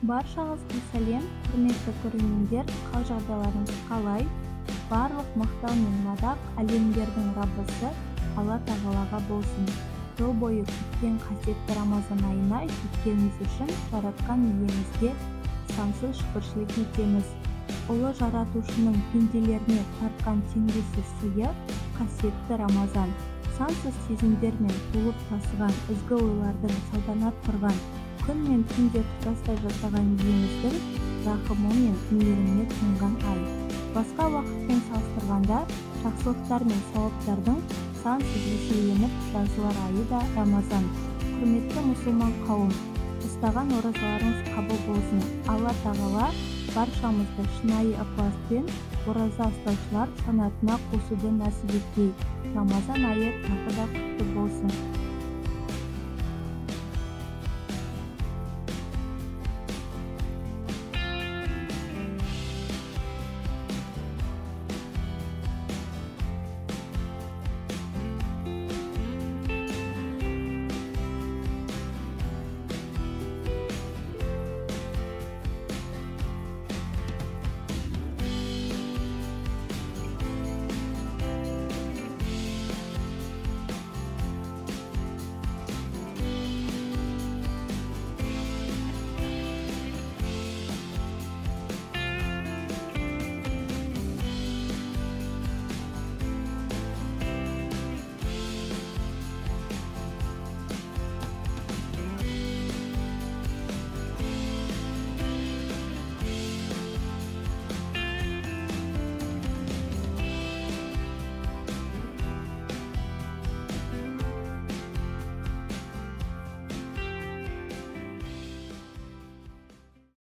Баршаңызға сәлем, құрметті көрермендер, қал-жағдайларыңыз қалай? Барлық мақтау мен мадақ әлемдердің Раббысы Алла Тағалаға болсын. Жыл бойы күткен қасиетті Рамазан айына жеткеніміз үшін жаратқан иемізге сансыз шүкіршілік етеміз. Ұлы жаратушының пенделеріне тартқан теңдессіз сыйы қасиетті Рамазан. Сансыз сезімдер мен толып тасыған ізгі ойлардың салтанат құрған, күн мен түнде тұтастай жасаған иеміздің рахымы мен мейіріміне тұнған ай. Басқа уақытпен салыстырғанда жақсылықтар мен сауаптардың сансыз еселеніп жазылар айы да Рамазан. Құрметті мұсылман қауым, ұстаған оразаларыңыз қабыл болсын. Алла Тағала баршамызды шынайы ықыласпен ораза ұстаушылар санатына қосуды нәсіп еткей. Рамазан айы тағы да құтты болсын.